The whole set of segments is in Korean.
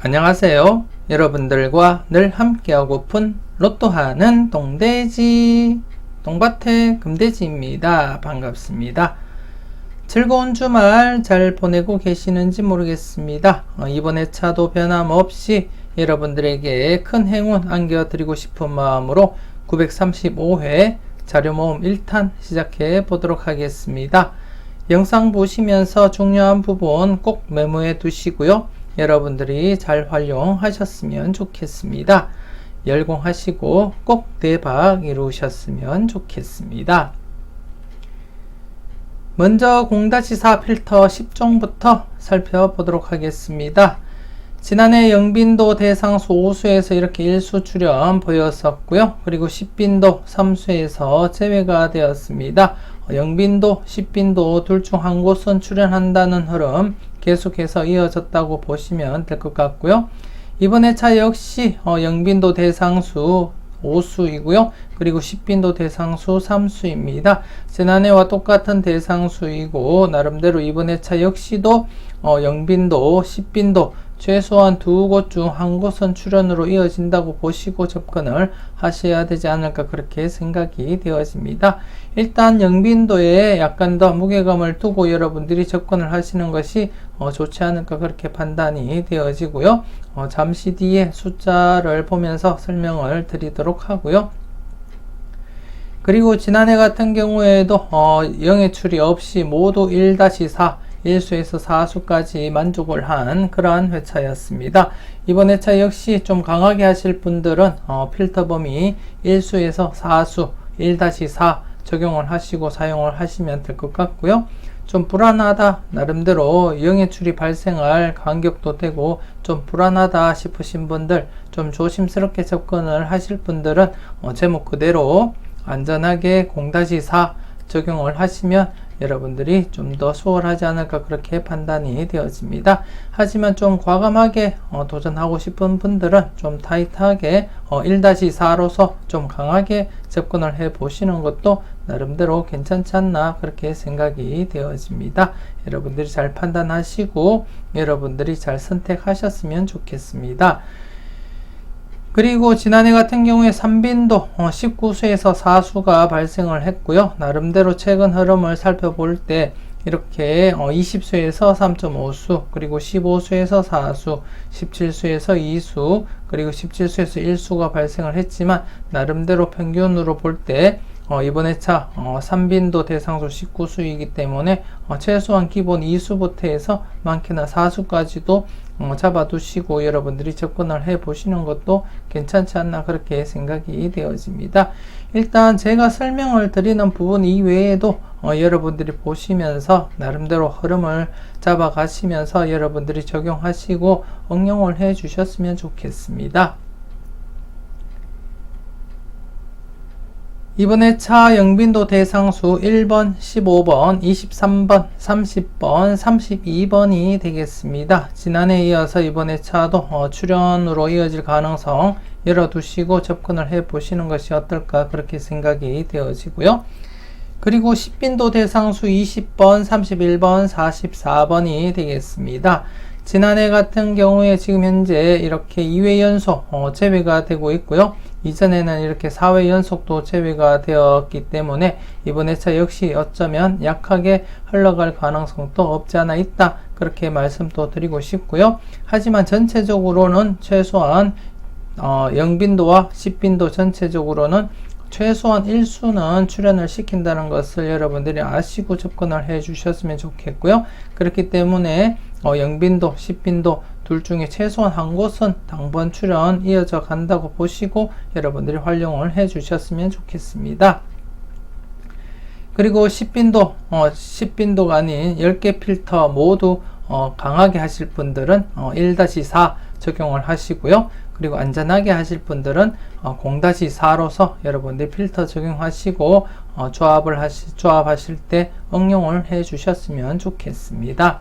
안녕하세요. 여러분들과 늘 함께하고픈 로또하는 똥돼지 똥밭의 금돼지입니다. 반갑습니다. 즐거운 주말 잘 보내고 계시는지 모르겠습니다. 이번 회차도 변함없이 여러분들에게 큰 행운 안겨드리고 싶은 마음으로 935회 자료모음 1탄 시작해 보도록 하겠습니다. 영상 보시면서 중요한 부분 꼭 메모해 두시고요. 여러분들이 잘 활용하셨으면 좋겠습니다. 열공하시고 꼭 대박 이루셨으면 좋겠습니다. 먼저 0-4 필터 10종부터 살펴보도록 하겠습니다. 지난해 영빈도 대상수 5수에서 이렇게 1수 출현 보였었고요. 그리고 10빈도 3수에서 제외가 되었습니다. 영빈도, 10빈도 둘 중 한 곳은 출현한다는 흐름 계속해서 이어졌다고 보시면 될 것 같고요. 이번 회차 역시 영빈도 대상수 5수이고요. 그리고 10빈도 대상수 3수입니다. 지난해와 똑같은 대상수이고 나름대로 이번 회차 역시도 영빈도, 10빈도 최소한 두 곳 중 한 곳은 출현으로 이어진다고 보시고 접근을 하셔야 되지 않을까 그렇게 생각이 되어집니다. 일단 영빈도에 약간 더 무게감을 두고 여러분들이 접근을 하시는 것이 좋지 않을까 그렇게 판단이 되어지고요. 잠시 뒤에 숫자를 보면서 설명을 드리도록 하고요. 그리고 지난해 같은 경우에도 영의 출이 없이 모두 1-4 1수에서 4수까지 만족을 한 그러한 회차였습니다. 이번 회차 역시 좀 강하게 하실 분들은 필터 범위 1수에서 4수 1-4 적용을 하시고 사용을 하시면 될 것 같고요. 좀 불안하다, 나름대로 영의 출이 발생할 간격도 되고 좀 불안하다 싶으신 분들, 좀 조심스럽게 접근을 하실 분들은 제목 그대로 안전하게 0-4 적용을 하시면 여러분들이 좀 더 수월하지 않을까 그렇게 판단이 되어집니다. 하지만 좀 과감하게 도전하고 싶은 분들은 좀 타이트하게 1-4로서 좀 강하게 접근을 해 보시는 것도 나름대로 괜찮지 않나 그렇게 생각이 되어집니다. 여러분들이 잘 판단하시고 여러분들이 잘 선택하셨으면 좋겠습니다. 그리고 지난해 같은 경우에 3빈도 19수에서 4수가 발생을 했고요. 나름대로 최근 흐름을 살펴볼 때 이렇게 20수에서 3.5수, 그리고 15수에서 4수, 17수에서 2수, 그리고 17수에서 1수가 발생을 했지만 나름대로 평균으로 볼 때 이번 회차 3빈도 대상수 19수이기 때문에 최소한 기본 2수부터 해서 많게나 4수까지도 잡아두시고 여러분들이 접근을 해 보시는 것도 괜찮지 않나 그렇게 생각이 되어집니다. 일단 제가 설명을 드리는 부분 이외에도 여러분들이 보시면서 나름대로 흐름을 잡아 가시면서 여러분들이 적용하시고 응용을 해 주셨으면 좋겠습니다. 이번 회차 영빈도 대상수 1번, 15번, 23번, 30번, 32번이 되겠습니다. 지난해에 이어서 이번 회차도 출현으로 이어질 가능성 열어두시고 접근을 해 보시는 것이 어떨까 그렇게 생각이 되어지고요. 그리고 10빈도 대상수 20번, 31번, 44번이 되겠습니다. 지난해 같은 경우에 지금 현재 이렇게 2회 연속 제외가 되고 있고요. 이전에는 이렇게 4회 연속도 제외가 되었기 때문에 이번 회차 역시 어쩌면 약하게 흘러갈 가능성도 없지 않아 있다 그렇게 말씀도 드리고 싶고요. 하지만 전체적으로는 최소한 영빈도와 10빈도 전체적으로는 최소한 1수는 출현을 시킨다는 것을 여러분들이 아시고 접근을 해 주셨으면 좋겠고요. 그렇기 때문에 영빈도, 10빈도 둘 중에 최소한 한 곳은 당번 출현 이어져 간다고 보시고 여러분들이 활용을 해 주셨으면 좋겠습니다. 그리고 10빈도가 아닌 10개 필터 모두 강하게 하실 분들은 1-4 적용을 하시고요. 그리고 안전하게 하실 분들은 0-4로서 여러분들 필터 적용하시고 조합하실 때 응용을 해 주셨으면 좋겠습니다.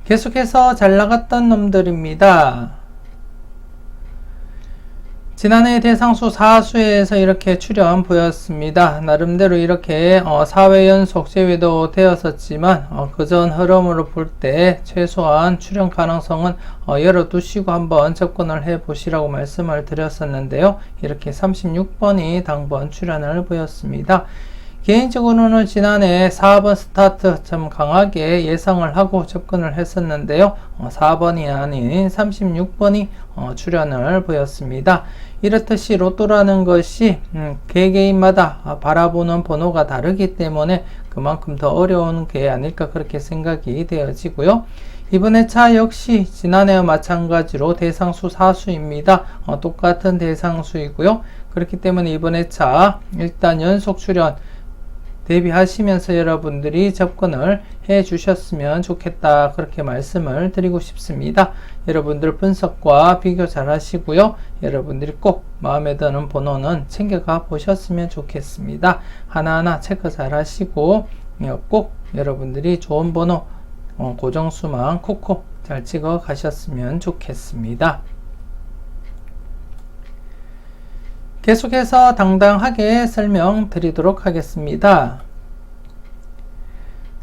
계속해서 잘 나갔던 놈들입니다. 지난해 대상수 4수에서 이렇게 출연 보였습니다. 나름대로 이렇게 4회 연속 제외도 되었었지만 그전 흐름으로 볼 때 최소한 출연 가능성은 열어두시고 한번 접근을 해 보시라고 말씀을 드렸었는데요. 이렇게 36번이 당번 출연을 보였습니다. 개인적으로는 지난해 4번 스타트 좀 강하게 예상을 하고 접근을 했었는데요. 4번이 아닌 36번이 출연을 보였습니다. 이렇듯이 로또라는 것이 개개인마다 바라보는 번호가 다르기 때문에 그만큼 더 어려운 게 아닐까 그렇게 생각이 되어지고요. 이번 회차 역시 지난해와 마찬가지로 대상수 4수입니다. 똑같은 대상수이고요. 그렇기 때문에 이번 회차 일단 연속 출연 대비하시면서 여러분들이 접근을 해 주셨으면 좋겠다 그렇게 말씀을 드리고 싶습니다. 여러분들 분석과 비교 잘 하시고요. 여러분들이 꼭 마음에 드는 번호는 챙겨가 보셨으면 좋겠습니다. 하나하나 체크 잘 하시고 꼭 여러분들이 좋은 번호 고정수만 콕콕 잘 찍어 가셨으면 좋겠습니다. 계속해서 당당하게 설명드리도록 하겠습니다.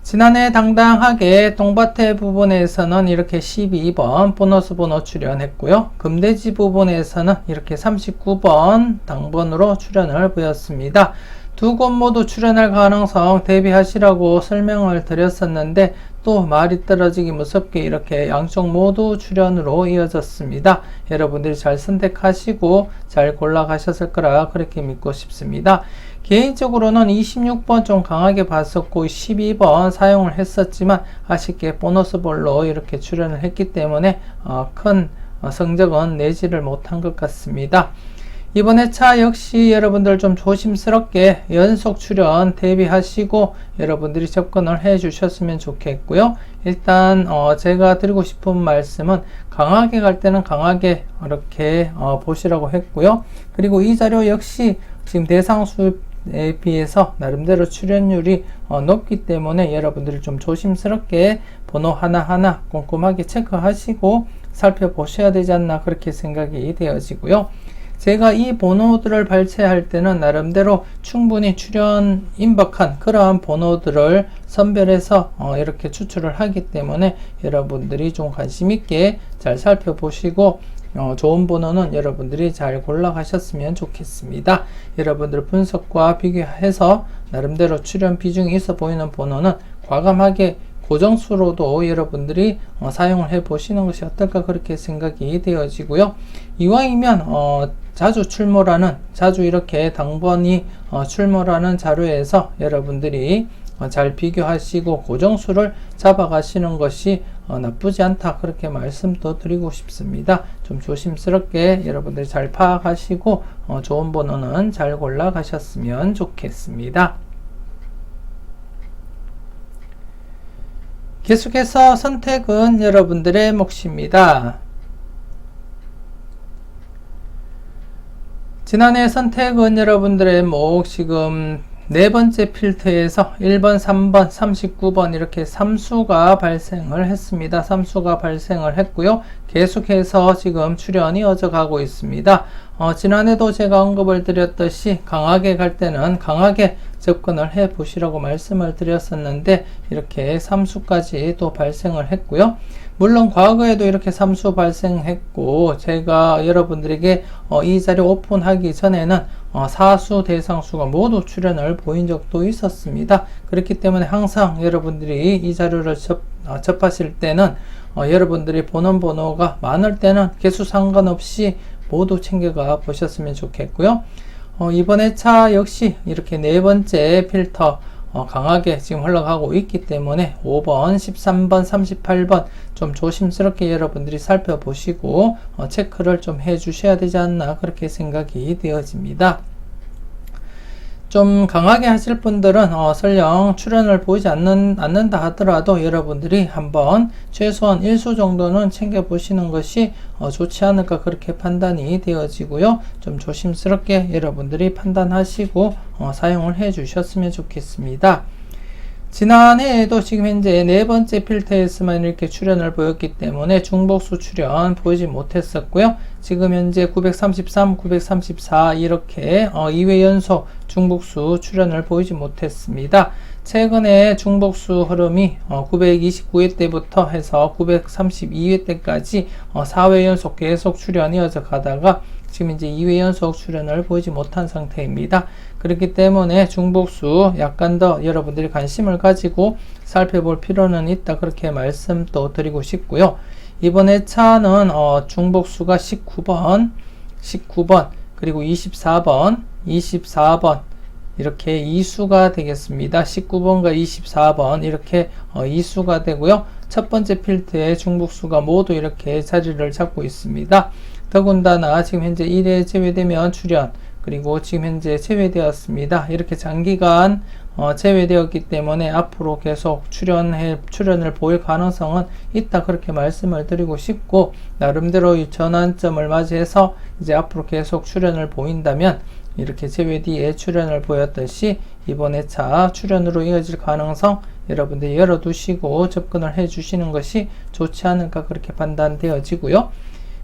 지난해 당당하게 똥밭에 부분에서는 이렇게 12번 보너스 번호 출연했고요. 금돼지 부분에서는 이렇게 39번 당번으로 출연을 보였습니다. 두 곳 모두 출연할 가능성 대비하시라고 설명을 드렸었는데 또 말이 떨어지기 무섭게 이렇게 양쪽 모두 출연으로 이어졌습니다. 여러분들이 잘 선택하시고 잘 골라가셨을 거라 그렇게 믿고 싶습니다. 개인적으로는 26번 좀 강하게 봤었고 12번 사용을 했었지만 아쉽게 보너스볼로 이렇게 출연을 했기 때문에 큰 성적은 내지를 못한 것 같습니다. 이번 회차 역시 여러분들 좀 조심스럽게 연속 출연 대비하시고 여러분들이 접근을 해 주셨으면 좋겠고요. 일단 제가 드리고 싶은 말씀은 강하게 갈 때는 강하게 이렇게 보시라고 했고요. 그리고 이 자료 역시 지금 대상수에 비해서 나름대로 출연율이 높기 때문에 여러분들이 좀 조심스럽게 번호 하나하나 꼼꼼하게 체크하시고 살펴보셔야 되지 않나 그렇게 생각이 되어지고요. 제가 이 번호들을 발췌할 때는 나름대로 충분히 출연 임박한 그러한 번호들을 선별해서 이렇게 추출을 하기 때문에 여러분들이 좀 관심 있게 잘 살펴보시고 좋은 번호는 여러분들이 잘 골라가셨으면 좋겠습니다. 여러분들 분석과 비교해서 나름대로 출연 비중이 있어 보이는 번호는 과감하게 고정수로도 여러분들이 사용을 해 보시는 것이 어떨까 그렇게 생각이 되어지고요. 이왕이면 자주 이렇게 당번이 출몰하는 자료에서 여러분들이 잘 비교하시고 고정수를 잡아가시는 것이 나쁘지 않다 그렇게 말씀도 드리고 싶습니다. 좀 조심스럽게 여러분들이 잘 파악하시고 좋은 번호는 잘 골라 가셨으면 좋겠습니다. 계속해서 선택은 여러분들의 몫입니다. 지난해 선택은 여러분들의 몫 지금 네 번째 필터에서 1번, 3번, 39번 이렇게 3수가 발생을 했습니다. 3수가 발생을 했고요. 계속해서 지금 출연이 이어져 가고 있습니다. 지난해도 제가 언급을 드렸듯이 강하게 갈 때는 강하게 접근을 해 보시라고 말씀을 드렸었는데 이렇게 3수까지 또 발생을 했고요. 물론 과거에도 이렇게 3수 발생했고 제가 여러분들에게 이 자리 오픈하기 전에는 4수 대상수가 모두 출연을 보인 적도 있었습니다. 그렇기 때문에 항상 여러분들이 이 자료를 접하실 때는 여러분들이 보는 번호가 많을 때는 개수 상관없이 모두 챙겨가 보셨으면 좋겠고요. 이번 회차 역시 이렇게 네 번째 필터 강하게 지금 흘러가고 있기 때문에 5번, 13번, 38번 좀 조심스럽게 여러분들이 살펴보시고 체크를 좀 해 주셔야 되지 않나 그렇게 생각이 되어집니다. 좀 강하게 하실 분들은 설령 출연을 보이지 않는다 하더라도 여러분들이 한번 최소한 1수 정도는 챙겨 보시는 것이 좋지 않을까 그렇게 판단이 되어지고요. 좀 조심스럽게 여러분들이 판단하시고 사용을 해 주셨으면 좋겠습니다. 지난해에도 지금 현재 네 번째 필터에서만 이렇게 출연을 보였기 때문에 중복수 출연 보이지 못했었고요. 지금 현재 933, 934 이렇게 2회 연속 중복수 출연을 보이지 못했습니다. 최근에 중복수 흐름이 929회 때부터 해서 932회 때까지 4회 연속 계속 출연이 이어져 가다가 지금 이제 2회 연속 출연을 보이지 못한 상태입니다. 그렇기 때문에 중복수 약간 더 여러분들이 관심을 가지고 살펴볼 필요는 있다, 그렇게 말씀도 드리고 싶고요. 이번 회차는 중복수가 19번 그리고 24번 이렇게 2수가 되겠습니다. 19번과 24번 이렇게 2수가 되고요. 첫 번째 필드의 중복수가 모두 이렇게 자리를 잡고 있습니다. 더군다나 지금 현재 1회 제외되면 출연, 그리고 지금 현재 제외되었습니다. 이렇게 장기간 제외되었기 때문에 앞으로 계속 출연을 보일 가능성은 있다, 그렇게 말씀을 드리고 싶고, 나름대로 이 전환점을 맞이해서 이제 앞으로 계속 출연을 보인다면 이렇게 제외 뒤에 출연을 보였듯이 이번 회차 출연으로 이어질 가능성 여러분들이 열어두시고 접근을 해 주시는 것이 좋지 않을까, 그렇게 판단되어지고요.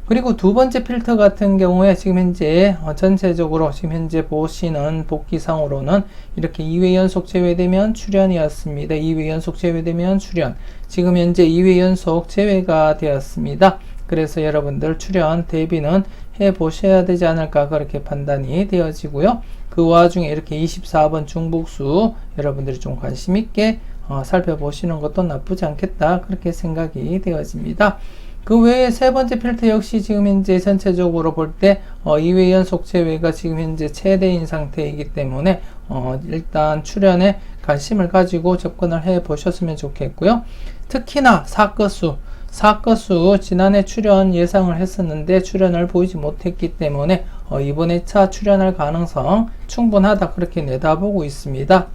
그리고 두 번째 필터 같은 경우에 지금 현재 전체적으로 지금 현재 보시는 복기상으로는 이렇게 2회 연속 제외되면 출연이었습니다. 2회 연속 제외되면 출연. 지금 현재 2회 연속 제외가 되었습니다. 그래서 여러분들 출연 대비는 해 보셔야 되지 않을까, 그렇게 판단이 되어지고요. 그 와중에 이렇게 24번 중복수 여러분들이 좀 관심 있게 살펴보시는 것도 나쁘지 않겠다, 그렇게 생각이 되어집니다. 그 외에 세 번째 필터 역시 지금 현재 전체적으로 볼 때 2회 연속 제외가 지금 현재 최대인 상태이기 때문에 일단 출연에 관심을 가지고 접근을 해 보셨으면 좋겠고요. 특히나 사건수 지난해 출연 예상을 했었는데 출연을 보이지 못했기 때문에 이번 회차 출연할 가능성 충분하다, 그렇게 내다보고 있습니다.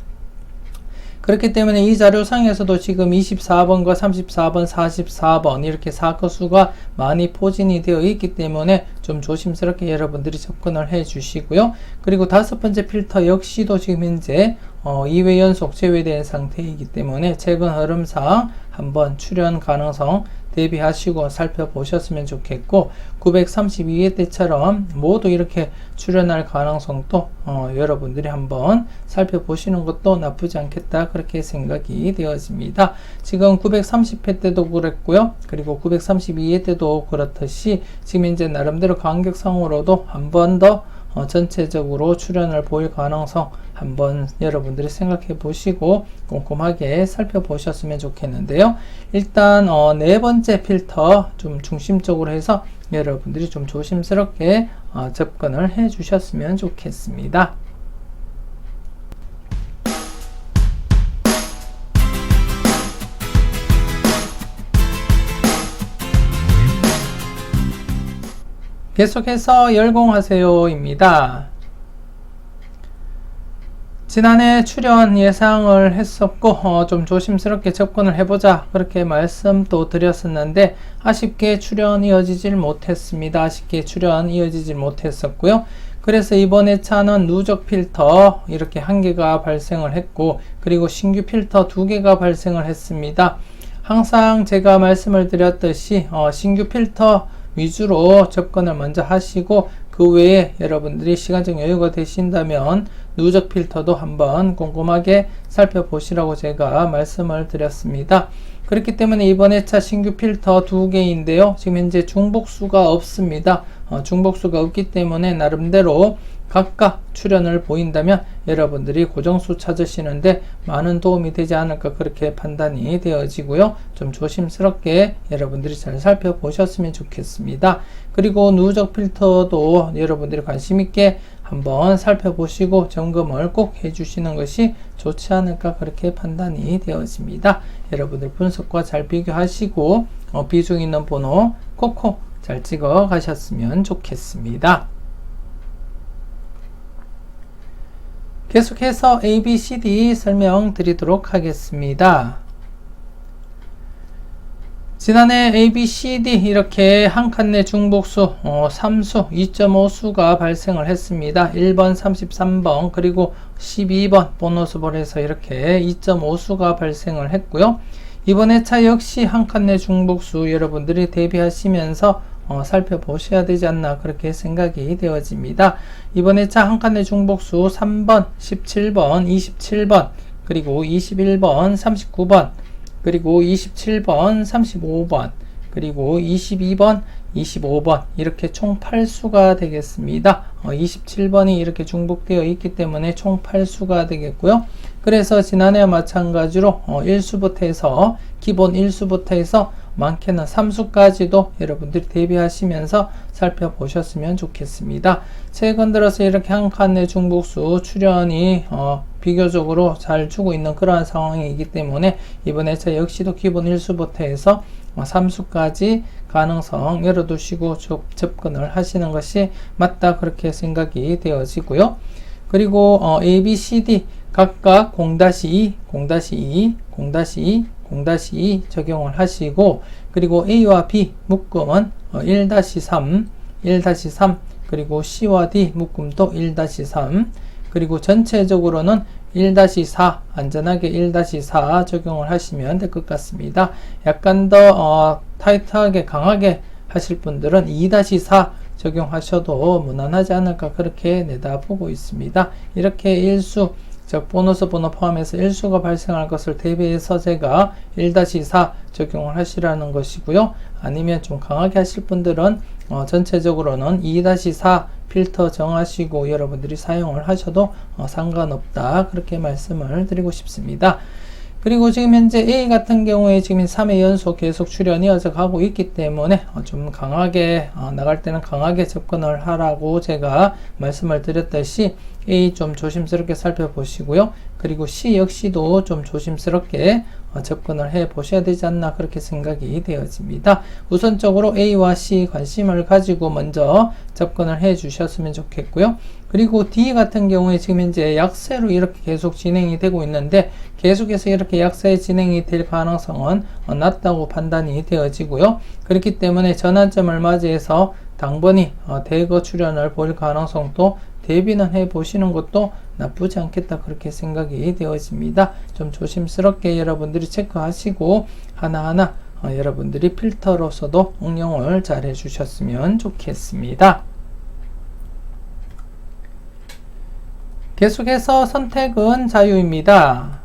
그렇기 때문에 이 자료상에서도 지금 24번과 34번, 44번 이렇게 사건수가 많이 포진이 되어 있기 때문에 좀 조심스럽게 여러분들이 접근을 해 주시고요. 그리고 다섯 번째 필터 역시도 지금 현재 2회 연속 제외된 상태이기 때문에 최근 흐름상 한번 출연 가능성 대비하시고 살펴보셨으면 좋겠고, 932회 때처럼 모두 이렇게 출연할 가능성도 여러분들이 한번 살펴보시는 것도 나쁘지 않겠다, 그렇게 생각이 되어집니다. 지금 930회 때도 그랬고요. 그리고 932회 때도 그렇듯이 지금 이제 나름대로 간격상으로도 한 번 더 전체적으로 출연을 보일 가능성 한번 여러분들이 생각해 보시고 꼼꼼하게 살펴보셨으면 좋겠는데요. 일단 네 번째 필터 좀 중심적으로 해서 여러분들이 좀 조심스럽게 접근을 해 주셨으면 좋겠습니다. 계속해서 열공하세요입니다. 지난해 출연 예상을 했었고 좀 조심스럽게 접근을 해보자, 그렇게 말씀도 드렸었는데 아쉽게 출연 이어지질 못했습니다. 못했었고요. 그래서 이번 회차는 누적 필터 이렇게 한 개가 발생을 했고, 그리고 신규 필터 두 개가 발생을 했습니다. 항상 제가 말씀을 드렸듯이 신규 필터 위주로 접근을 먼저 하시고, 그 외에 여러분들이 시간적 여유가 되신다면 누적 필터도 한번 꼼꼼하게 살펴보시라고 제가 말씀을 드렸습니다. 그렇기 때문에 이번 회차 신규 필터 두 개인데요. 지금 현재 중복수가 없습니다. 중복수가 없기 때문에 나름대로 각각 출연을 보인다면 여러분들이 고정수 찾으시는데 많은 도움이 되지 않을까, 그렇게 판단이 되어지고요. 좀 조심스럽게 여러분들이 잘 살펴보셨으면 좋겠습니다. 그리고 누적 필터도 여러분들이 관심 있게 한번 살펴보시고 점검을 꼭 해주시는 것이 좋지 않을까, 그렇게 판단이 되어집니다. 여러분들 분석과 잘 비교하시고 비중 있는 번호 콕콕 잘 찍어 가셨으면 좋겠습니다. 계속해서 ABCD 설명드리도록 하겠습니다. 지난해 A, B, C, D 이렇게 한 칸 내 중복수 3수 2.5수가 발생을 했습니다. 1번, 33번 그리고 12번 보너스 볼에서 이렇게 2.5수가 발생을 했고요. 이번 회차 역시 한 칸 내 중복수 여러분들이 대비하시면서 살펴보셔야 되지 않나 그렇게 생각이 되어집니다. 이번 회차 한 칸 내 중복수 3번, 17번, 27번 그리고 21번, 39번 그리고 27번, 35번, 그리고 22번, 25번 이렇게 총 8수가 되겠습니다. 27번이 이렇게 중복되어 있기 때문에 총 8수가 되겠고요. 그래서 지난해와 마찬가지로 1수부터 해서 기본 1수부터 해서 많게는 3수까지도 여러분들이 대비하시면서 살펴보셨으면 좋겠습니다. 최근 들어서 이렇게 한 칸 내 중복수 출현이 비교적으로 잘 주고 있는 그러한 상황이기 때문에 이번 회차 역시도 기본 1수부터 해서 3수까지 가능성 열어두시고 접근을 하시는 것이 맞다 그렇게 생각이 되어지고요. 그리고 A, B, C, D 각각 0-2, 0-2, 0-2, 0-2 적용을 하시고 그리고 A와 B 묶음은 1-3, 1-3 그리고 C와 D 묶음도 1-3 그리고 전체적으로는 1-4 안전하게 1-4 적용을 하시면 될 것 같습니다. 약간 더 타이트하게 강하게 하실 분들은 2-4 적용하셔도 무난하지 않을까 그렇게 내다보고 있습니다. 이렇게 1수 즉 보너스 번호 포함해서 1수가 발생할 것을 대비해서 제가 1-4 적용을 하시라는 것이고요. 아니면 좀 강하게 하실 분들은 전체적으로는 2-4 필터 정하시고 여러분들이 사용을 하셔도 상관없다 그렇게 말씀을 드리고 싶습니다. 그리고 지금 현재 A 같은 경우에 지금 3회 연속 계속 출현이 이어져 가고 있기 때문에 좀 강하게 나갈 때는 강하게 접근을 하라고 제가 말씀을 드렸듯이 A 좀 조심스럽게 살펴보시고요. 그리고 C 역시도 좀 조심스럽게 접근을 해 보셔야 되지 않나 그렇게 생각이 되어집니다. 우선적으로 A와 C 관심을 가지고 먼저 접근을 해 주셨으면 좋겠고요. 그리고 D 같은 경우에 지금 현재 약세로 이렇게 계속 진행이 되고 있는데 계속해서 이렇게 약세 진행이 될 가능성은 낮다고 판단이 되어지고요. 그렇기 때문에 전환점을 맞이해서 당번이 대거 출현을 볼 가능성도 대비는 해 보시는 것도 나쁘지 않겠다 그렇게 생각이 되어집니다. 좀 조심스럽게 여러분들이 체크하시고 하나하나 여러분들이 필터로서도 응용을 잘 해주셨으면 좋겠습니다. 계속해서 선택은 자유입니다.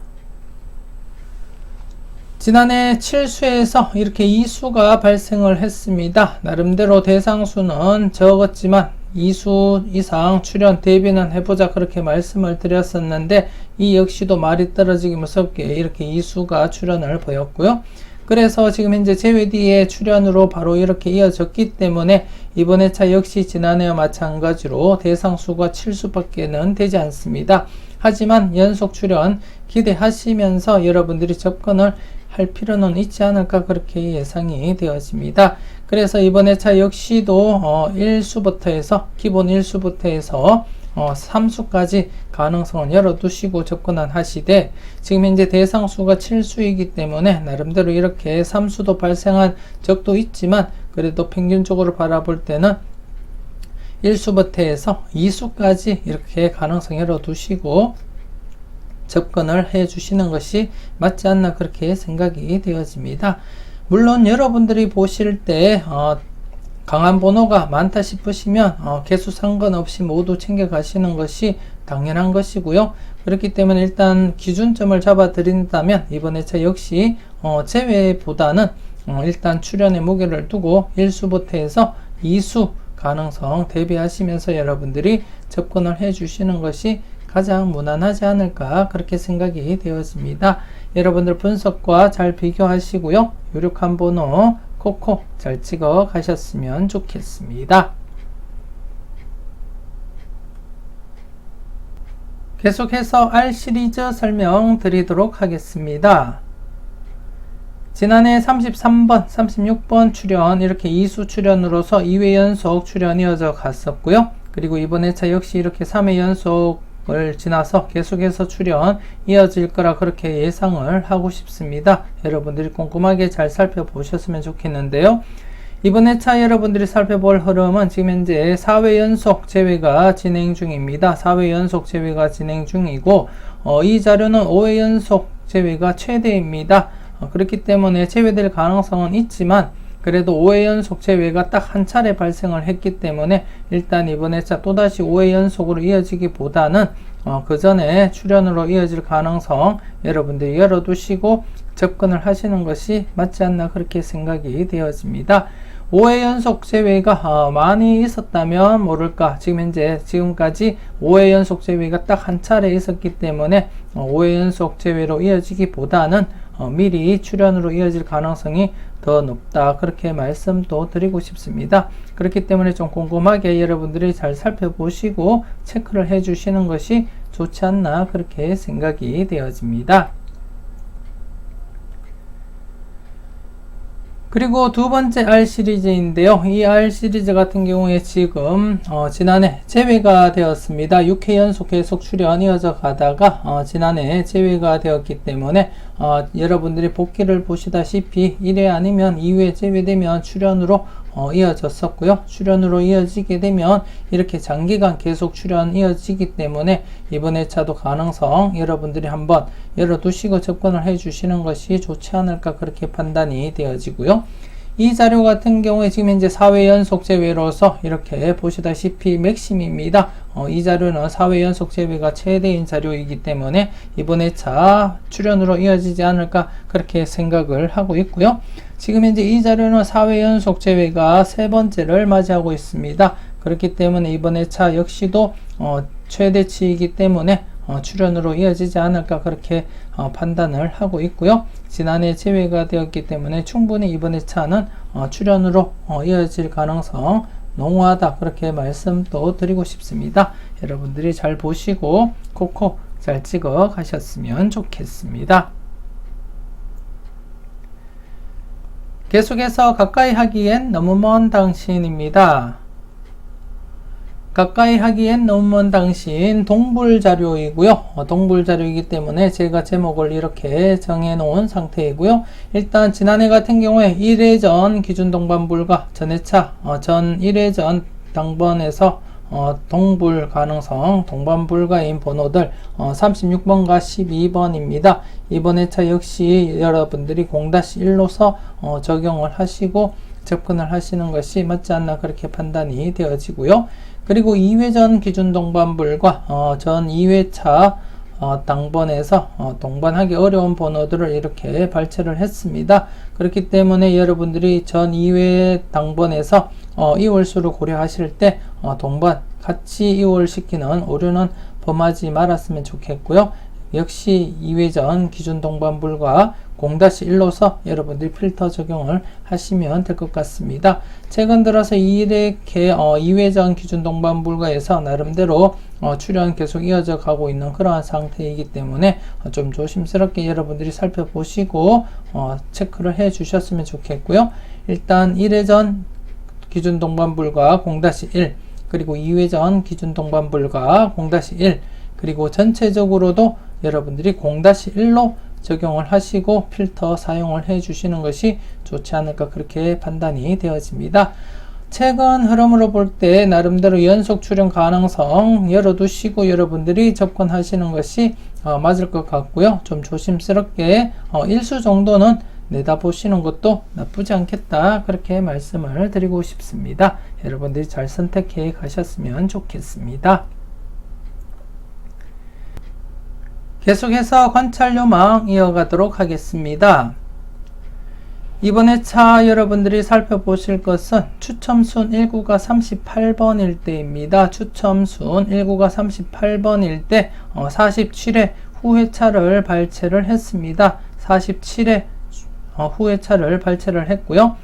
지난해 7수에서 이렇게 2수가 발생을 했습니다. 나름대로 대상수는 적었지만 2수 이상 출현 대비는 해보자 그렇게 말씀을 드렸었는데 이 역시도 말이 떨어지기 무섭게 이렇게 2수가 출현을 보였고요. 그래서 지금 현재 제외 뒤에 출현으로 바로 이렇게 이어졌기 때문에 이번 회차 역시 지난해와 마찬가지로 대상수가 7수밖에는 되지 않습니다. 하지만 연속 출현 기대하시면서 여러분들이 접근을 할 필요는 있지 않을까 그렇게 예상이 되어집니다. 그래서 이번 회차 역시도 1수부터 해서 기본 1수부터 해서 3수까지 가능성을 열어두시고 접근을 하시되 지금 현재 대상수가 7수이기 때문에 나름대로 이렇게 3수도 발생한 적도 있지만 그래도 평균적으로 바라볼 때는 1수부터 해서 2수까지 이렇게 가능성 열어두시고 접근을 해 주시는 것이 맞지 않나 그렇게 생각이 되어집니다. 물론 여러분들이 보실 때 강한 번호가 많다 싶으시면 개수 상관없이 모두 챙겨 가시는 것이 당연한 것이고요. 그렇기 때문에 일단 기준점을 잡아 드린다면 이번 회차 역시 제외보다는 일단 출현의 무게를 두고 1수부터 해서 2수 가능성 대비하시면서 여러분들이 접근을 해 주시는 것이 가장 무난하지 않을까 그렇게 생각이 되었습니다. 여러분들 분석과 잘 비교하시고요. 유력한 번호 콕콕 잘 찍어 가셨으면 좋겠습니다. 계속해서 R 시리즈 설명 드리도록 하겠습니다. 지난해 33번, 36번 출현 이렇게 2수 출현으로서 2회 연속 출현이 이어져 갔었고요. 그리고 이번 회차 역시 이렇게 3회 연속 연속을 지나서 계속해서 출현 이어질 거라 그렇게 예상을 하고 싶습니다. 여러분들이 꼼꼼하게 잘 살펴보셨으면 좋겠는데요. 이번 회차 여러분들이 살펴볼 흐름은 지금 현재 4회 연속 재회가 진행 중입니다. 4회 연속 재회가 진행 중이고 이 자료는 5회 연속 재회가 최대입니다. 그렇기 때문에 재회될 가능성은 있지만 그래도 5회 연속 재회가 딱 한 차례 발생을 했기 때문에 일단 이번 회차 또다시 5회 연속으로 이어지기보다는 그 전에 출현으로 이어질 가능성 여러분들이 열어두시고 접근을 하시는 것이 맞지 않나 그렇게 생각이 되어집니다. 5회 연속 재회가 많이 있었다면 모를까 지금까지 5회 연속 재회가 딱 한 차례 있었기 때문에 5회 연속 재회로 이어지기보다는 미리 출현으로 이어질 가능성이 더 높다 그렇게 말씀도 드리고 싶습니다. 그렇기 때문에 좀 꼼꼼하게 여러분들이 잘 살펴보시고 체크를 해 주시는 것이 좋지 않나 그렇게 생각이 되어집니다. 그리고 두 번째 R 시리즈인데요. 이 R 시리즈 같은 경우에 지금 지난해 재회가 되었습니다. 6회 연속 계속 출현 이어져 가다가 지난해 재회가 되었기 때문에 여러분들이 복기를 보시다시피 1회 아니면 2회 재회되면 출현으로 이어졌었고요. 출현으로 이어지게 되면 이렇게 장기간 계속 출현 이어지기 때문에 이번 회차도 가능성 여러분들이 한번 열어두시고 접근을 해 주시는 것이 좋지 않을까 그렇게 판단이 되어지고요. 이 자료 같은 경우에 지금 현재 4회 연속 재회로서 이렇게 보시다시피 맥심입니다. 이 자료는 4회 연속 재회가 최대인 자료이기 때문에 이번 회차 출현으로 이어지지 않을까 그렇게 생각을 하고 있고요. 지금 현재 이 자료는 4회 연속 재회가 세 번째를 맞이하고 있습니다. 그렇기 때문에 이번 회차 역시도 최대치이기 때문에 출현으로 이어지지 않을까 그렇게 판단을 하고 있고요. 지난해 재회가 되었기 때문에 충분히 이번 회차는 출현으로 이어질 가능성 농후하다 그렇게 말씀도 드리고 싶습니다. 여러분들이 잘 보시고 콕콕 잘 찍어 가셨으면 좋겠습니다. 계속해서 가까이 하기엔 너무 먼 당신입니다. 가까이 하기엔 너무 먼 당신 동불 자료이고요. 동불 자료이기 때문에 제가 제목을 이렇게 정해 놓은 상태이고요. 일단 지난해 같은 경우에 1회전 기준 동반불과 전회차 전 1회전 당번에서 동불 가능성 동반불가인 번호들 36번과 12번입니다. 이번 회차 역시 여러분들이 0-1로서 적용을 하시고 접근을 하시는 것이 맞지 않나 그렇게 판단이 되어지고요. 그리고 2회전 기준 동반불과 전 2회차 당번에서 동반하기 어려운 번호들을 이렇게 발췌를 했습니다. 그렇기 때문에 여러분들이 전 2회 당번에서 이월수를 고려하실 때 동반 같이 이월시키는 오류는 범하지 말았으면 좋겠고요. 역시 2회전 기준 동반불과 0-1로서 여러분들이 필터 적용을 하시면 될 것 같습니다. 최근 들어서 이렇게 2회전 기준 동반불가에서 나름대로 출현 계속 이어져 가고 있는 그러한 상태이기 때문에 좀 조심스럽게 여러분들이 살펴보시고 체크를 해 주셨으면 좋겠고요. 일단 1회전 기준 동반불가 0-1 그리고 2회전 기준 동반불가 0-1 그리고 전체적으로도 여러분들이 0-1로 적용을 하시고 필터 사용을 해 주시는 것이 좋지 않을까 그렇게 판단이 되어집니다. 최근 흐름으로 볼 때 나름대로 연속 출현 가능성 열어두시고 여러분들이 접근하시는 것이 맞을 것 같고요. 좀 조심스럽게 일수 정도는 내다보시는 것도 나쁘지 않겠다 그렇게 말씀을 드리고 싶습니다. 여러분들이 잘 선택해 가셨으면 좋겠습니다. 계속해서 관찰요망 이어가도록 하겠습니다. 이번 회차 여러분들이 살펴보실 것은 추첨순 1구가 38번일 때입니다. 추첨순 1구가 38번일 때 47회 후회차를 발췌를 했습니다. 47회 후회차를 발췌를 했고요.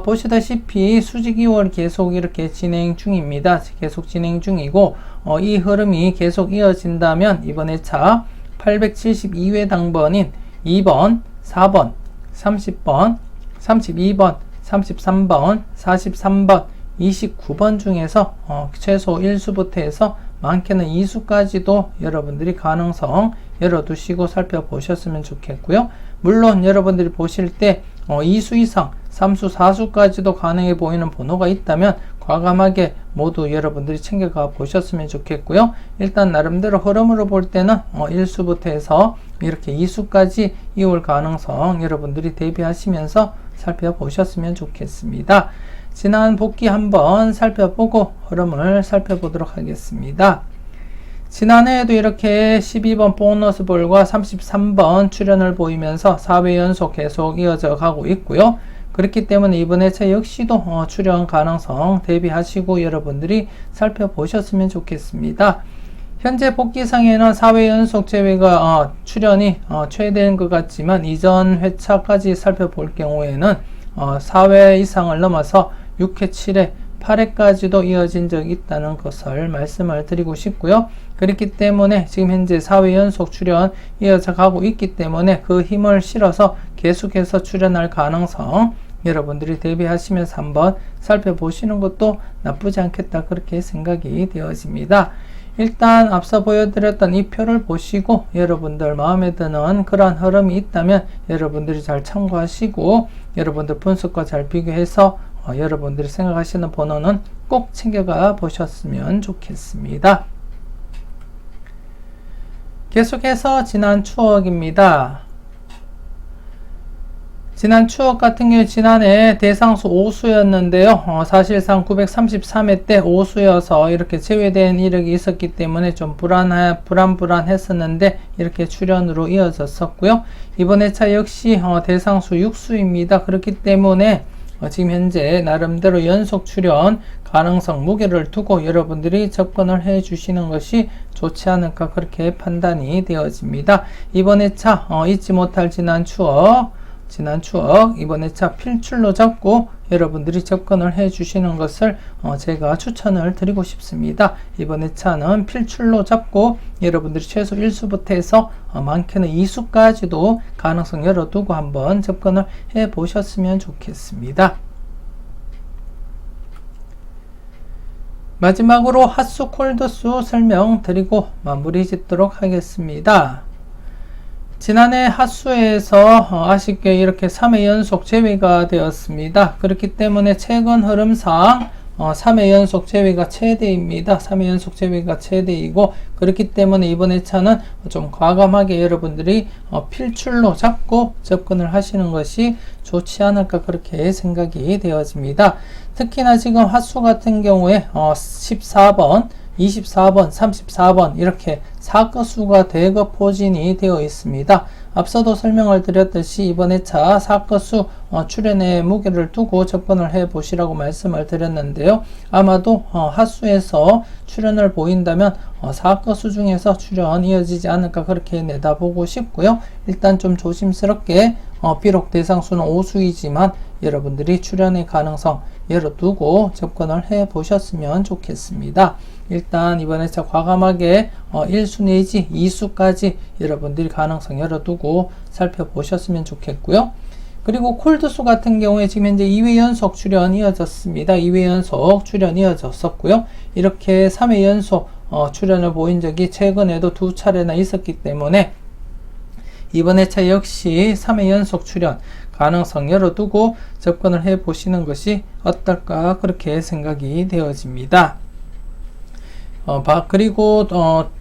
보시다시피 수직 2월 계속 이렇게 진행 중입니다. 계속 진행 중이고 이 흐름이 계속 이어진다면 이번 회차 872회 당번인 2번, 4번, 30번, 32번, 33번, 43번, 29번 중에서 최소 1수부터 해서 많게는 2수까지도 여러분들이 가능성 열어두시고 살펴보셨으면 좋겠고요. 물론 여러분들이 보실 때 2수 이상 3수, 4수까지도 가능해 보이는 번호가 있다면 과감하게 모두 여러분들이 챙겨가 보셨으면 좋겠고요. 일단 나름대로 흐름으로 볼 때는 1수부터 해서 이렇게 2수까지 이올 가능성 여러분들이 대비하시면서 살펴보셨으면 좋겠습니다. 지난 복귀 한번 살펴보고 흐름을 살펴보도록 하겠습니다. 지난해에도 이렇게 12번 보너스 볼과 33번 출현을 보이면서 4회 연속 계속 이어져 가고 있고요. 그렇기 때문에 이번 회차 역시도 출현 가능성 대비하시고 여러분들이 살펴보셨으면 좋겠습니다. 현재 복귀상에는 4회 연속 제외가 출현이 최대인 것 같지만 이전 회차까지 살펴볼 경우에는 4회 이상을 넘어서 6회, 7회, 8회까지도 이어진 적이 있다는 것을 말씀을 드리고 싶고요. 그렇기 때문에 지금 현재 4회 연속 출현 이어져 가고 있기 때문에 그 힘을 실어서 계속해서 출현할 가능성 여러분들이 대비하시면서 한번 살펴보시는 것도 나쁘지 않겠다 그렇게 생각이 되어집니다. 일단 앞서 보여드렸던 이 표를 보시고 여러분들 마음에 드는 그러한 흐름이 있다면 여러분들이 잘 참고하시고 여러분들 분석과 잘 비교해서 여러분들이 생각하시는 번호는 꼭 챙겨가 보셨으면 좋겠습니다. 계속해서 지난 추억입니다. 지난 추억 같은 경우 지난해 대상수 5수였는데요. 사실상 933회 때 5수여서 이렇게 제외된 이력이 있었기 때문에 좀 불안했었는데 이렇게 출현으로 이어졌었고요. 이번 회차 역시 대상수 6수입니다. 그렇기 때문에 지금 현재 나름대로 연속 출현 가능성 무게를 두고 여러분들이 접근을 해 주시는 것이 좋지 않을까 그렇게 판단이 되어집니다. 이번 회차 잊지 못할 지난 추억 이번 회차 필출로 잡고 여러분들이 접근을 해 주시는 것을 제가 추천을 드리고 싶습니다. 이번 회차는 필출로 잡고 여러분들이 최소 1수부터 해서 많게는 2수까지도 가능성 열어두고 한번 접근을 해 보셨으면 좋겠습니다. 마지막으로 핫수 콜드수 설명드리고 마무리 짓도록 하겠습니다. 지난해 핫수에서 아쉽게 이렇게 3회 연속 제외가 되었습니다. 그렇기 때문에 최근 흐름상 3회 연속 제외가 최대입니다. 3회 연속 제외가 최대이고 그렇기 때문에 이번 회차는 좀 과감하게 여러분들이 필출로 잡고 접근을 하시는 것이 좋지 않을까 그렇게 생각이 되어집니다. 특히나 지금 핫수 같은 경우에 14번 24번, 34번 이렇게 4끝수가 대거 포진이 되어 있습니다. 앞서도 설명을 드렸듯이 이번 회차 4끝수 출현에 무게를 두고 접근을 해 보시라고 말씀을 드렸는데요. 아마도 핫수에서 출현을 보인다면 4끝수 중에서 출현 이어지지 않을까 그렇게 내다보고 싶고요. 일단 좀 조심스럽게 비록 대상수는 5수이지만 여러분들이 출현의 가능성 열어두고 접근을 해 보셨으면 좋겠습니다. 일단 이번 회차 과감하게 1수 내지 2수까지 여러분들이 가능성 열어두고 살펴보셨으면 좋겠고요. 그리고 콜드수 같은 경우에 지금 현재 2회 연속 출현 이어졌습니다. 2회 연속 출현 이어졌었고요. 이렇게 3회 연속 출현을 보인 적이 최근에도 2차례나 있었기 때문에 이번 회차 역시 3회 연속 출현 가능성 열어두고 접근을 해 보시는 것이 어떨까 그렇게 생각이 되어집니다. 그리고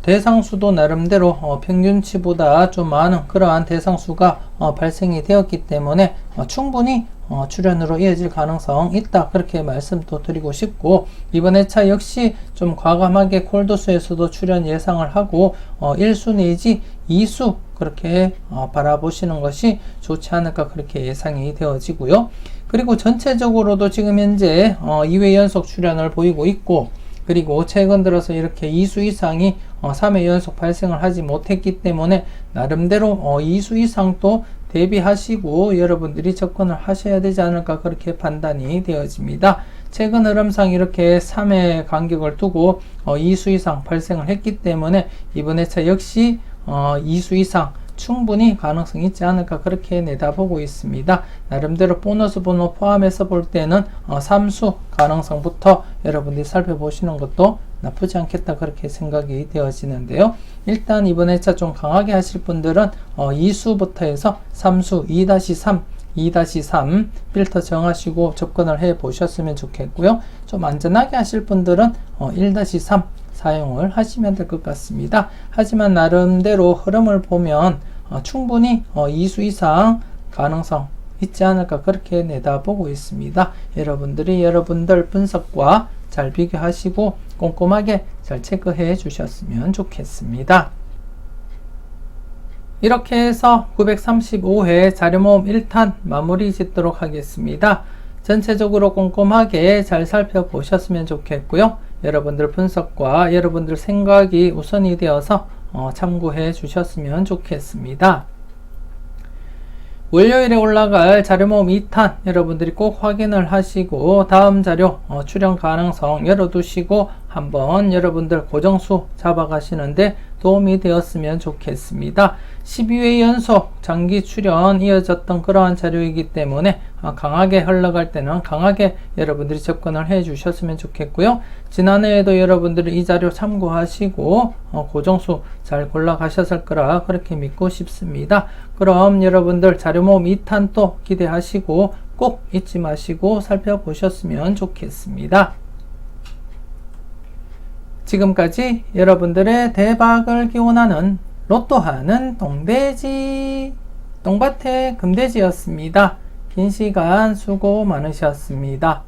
대상수도 나름대로 평균치보다 좀 많은 그러한 대상수가 발생이 되었기 때문에 충분히 출현으로 이어질 가능성 있다 그렇게 말씀도 드리고 싶고 이번 회차 역시 좀 과감하게 콜드수에서도 출현 예상을 하고 1수 내지 2수 그렇게 바라보시는 것이 좋지 않을까 그렇게 예상이 되어지고요. 그리고 전체적으로도 지금 현재 2회 연속 출현을 보이고 있고 그리고 최근 들어서 이렇게 2수 이상이 3회 연속 발생을 하지 못했기 때문에 나름대로 2수 이상도 대비하시고 여러분들이 접근을 하셔야 되지 않을까 그렇게 판단이 되어집니다. 최근 흐름상 이렇게 3회 간격을 두고 2수 이상 발생을 했기 때문에 이번 회차 역시 2수 이상 충분히 가능성이 있지 않을까 그렇게 내다보고 있습니다. 나름대로 보너스 번호 포함해서 볼 때는 3수 가능성부터 여러분들이 살펴보시는 것도 나쁘지 않겠다 그렇게 생각이 되어지는데요. 일단 이번 회차 좀 강하게 하실 분들은 2수부터 해서 3수 2-3 2-3 필터 정하시고 접근을 해 보셨으면 좋겠고요. 좀 안전하게 하실 분들은 1-3 사용을 하시면 될 것 같습니다. 하지만 나름대로 흐름을 보면 충분히 2수 이상 가능성 있지 않을까 그렇게 내다보고 있습니다. 여러분들이 여러분들 분석과 잘 비교하시고 꼼꼼하게 잘 체크해 주셨으면 좋겠습니다. 이렇게 해서 935회 자료모음 1탄 마무리 짓도록 하겠습니다. 전체적으로 꼼꼼하게 잘 살펴보셨으면 좋겠고요. 여러분들 분석과 여러분들 생각이 우선이 되어서 참고해 주셨으면 좋겠습니다. 월요일에 올라갈 자료모음 2탄 여러분들이 꼭 확인을 하시고 다음 자료 출연 가능성 열어두시고 한번 여러분들 고정수 잡아가시는데 도움이 되었으면 좋겠습니다. 12회 연속 장기 출연 이어졌던 그러한 자료이기 때문에 강하게 흘러갈 때는 강하게 여러분들이 접근을 해 주셨으면 좋겠고요. 지난해에도 여러분들이 이 자료 참고하시고 고정수 잘 골라가셨을 거라 그렇게 믿고 싶습니다. 그럼 여러분들 자료 모음 2탄 또 기대하시고 꼭 잊지 마시고 살펴보셨으면 좋겠습니다. 지금까지 여러분들의 대박을 기원하는 로또하는 동돼지 똥밭의 금돼지였습니다. 긴 시간 수고 많으셨습니다.